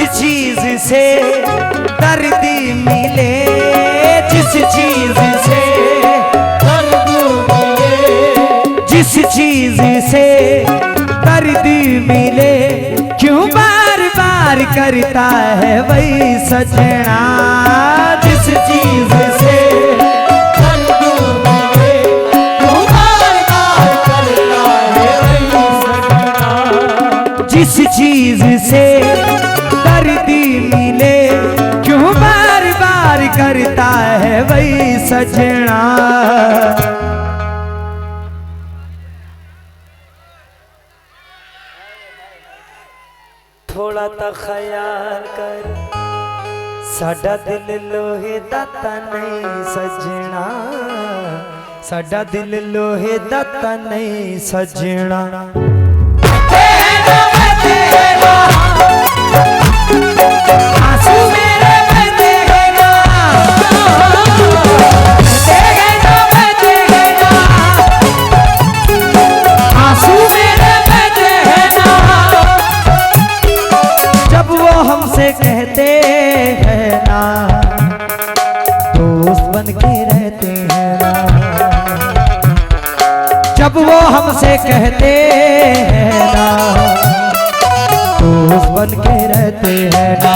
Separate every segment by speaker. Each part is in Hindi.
Speaker 1: चीज से दर्द मिले, जिस चीज से दर्द मिले, जिस चीज से दर्द मिले, क्यों बार बार करता है वही सजना। जिस चीज से दर्द मिले, क्यों बार बार करता है वही सजना। जिस चीज से दर्द मिले, क्यों बार बार करता है वही सजना। थोड़ा ता ख्याल कर, साडा दिल लोहे दा ता नहीं सजना, साडा दिल लोहे दा ता नहीं सजना। आंसू मेरे बहेगा, आंसू मेरे बहेगा, जब वो हमसे कहते हैं ना, दोस्त बन के रहते हैं ना, जब वो हमसे कहते हैं ना, दोस्त बन के रहते हैं ना।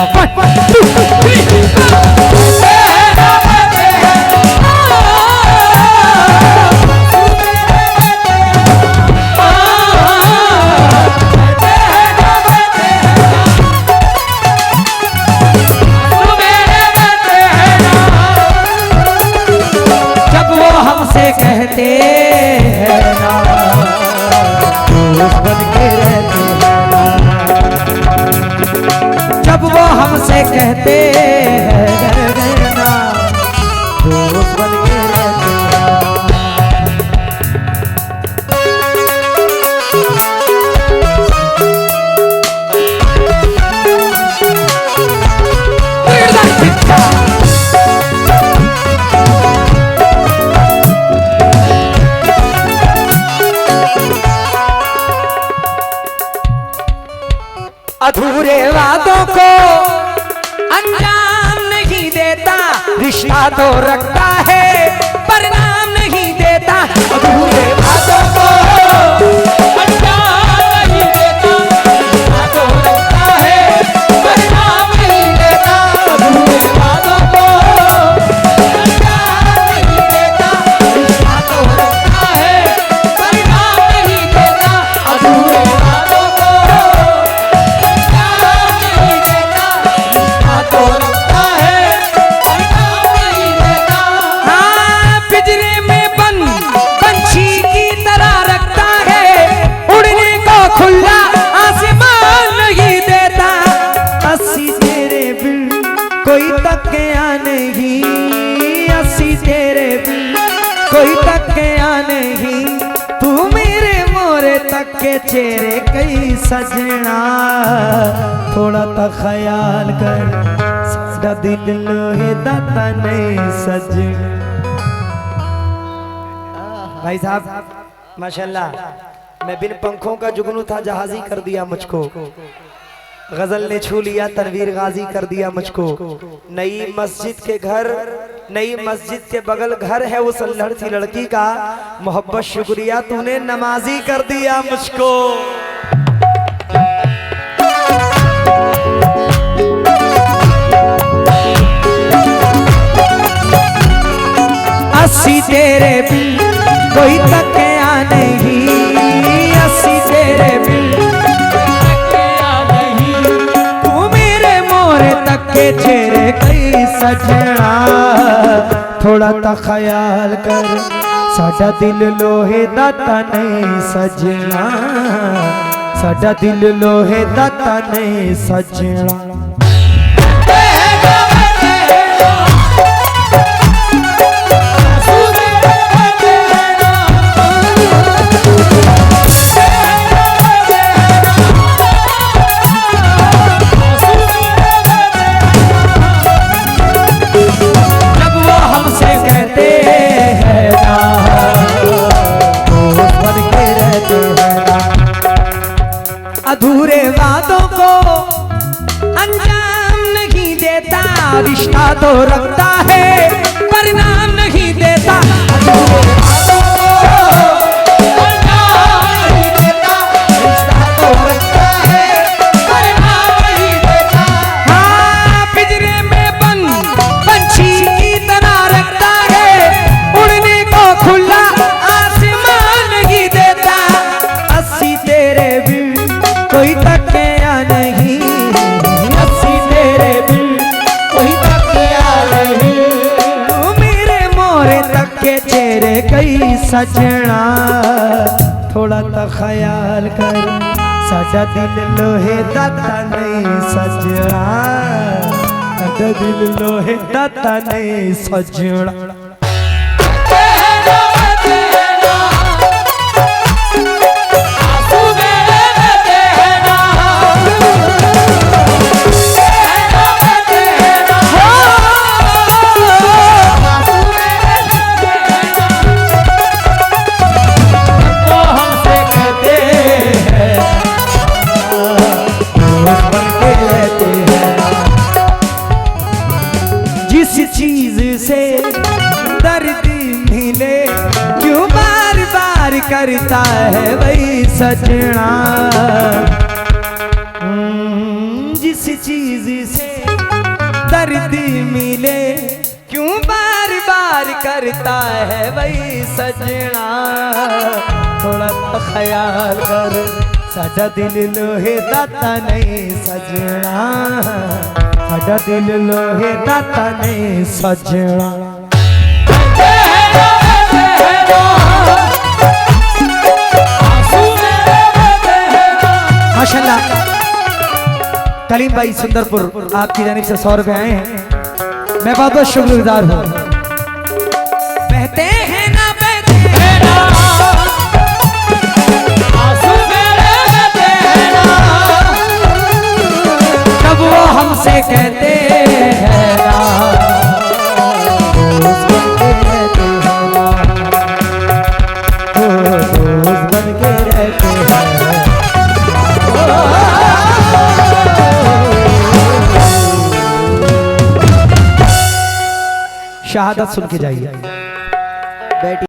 Speaker 1: जब वो हमसे कहते हैं ना, दोस्त बन के रहते हैं ना, जब वो हमसे कहते हैं ना, दोस्त बन के रहते हैं। अधूरे वादों को अंजाम नहीं देता, रिश्ता तो रखता है पर नाम नहीं देता। अधूरे वादों को अंजाम नहीं देता, रिश्ता तो रखता है पर नाम नहीं देता। अधूरे वादों को अंजाम नहीं देता, रिश्ता तो रखता है पर नाम नहीं देता। अधूरे वादों को कोई तकिया नहीं, अस्सी तेरे बिन कोई तकिया नहीं, तू मेरे मोरे तक के चेहरे कई सजना। थोड़ा ता ख्याल कर, साडा दिल लोहे दा ता नहीं सजना। भाई साहब माशाल्लाह, मैं बिन पंखों का जुगनू था, जहाजी कर दिया मुझको, गजल ने छू लिया, तनवीर गाजी कर दिया मुझको। नई मस्जिद के घर, नई मस्जिद के बगल घर है उस अल्हड़ सी लड़की का, मोहब्बत शुक्रिया तूने नमाजी कर दिया मुझको। अस्सी तेरे बिन कोई तकिया नहीं, अस्सी तेरे बिन के चेहरे कई सजना। थोड़ा ता ख्याल कर, साडा दिल लोहे दा ता नहीं सजना, साडा दिल लोहे दा ता नहीं सजना। अधूरे वादों को अंजाम रिश्ता तो रखता है पर नाम नहीं देता। हाँ, पिंजरे में बंद पंछी की तरह रखता है, उड़ने को खुला आसमान नहीं देता। 80 तेरे बिन कोई तकिया नहीं, 80 तेरे बिन कोई तकिया नहीं। मेरे मोरे तक के चेहरे कई सजना, थोड़ा तो ख्याल कर साडा दिल लोहे दाता नहीं सजना, साडा दिल लोहे दाता नहीं सजना। जिस चीज से दर्द मिले क्यों बार बार करता है वही सजना। जिस चीज से दर्द मिले क्यों बार बार करता है वही सजना। थोड़ा तो ख्याल कर साडा दिल लोहे दाता नहीं सजना, साडा दिल लोहे दाता नहीं सजना। माशाल्लाह कलीम भाई सुंदरपुर आपकी जानिब से 100 रुपए आए हैं, मैं बहुत बहुत शुक्रगुजार हूँ। बहते हैं ना बहते हैं ना आंसू मेरे बहते हैं ना, तब वो हमसे कहते हैं ना दोस्त बनके रहते हैं ना, दोस्त बनके रहते हैं। शहादत सुन के जाइए।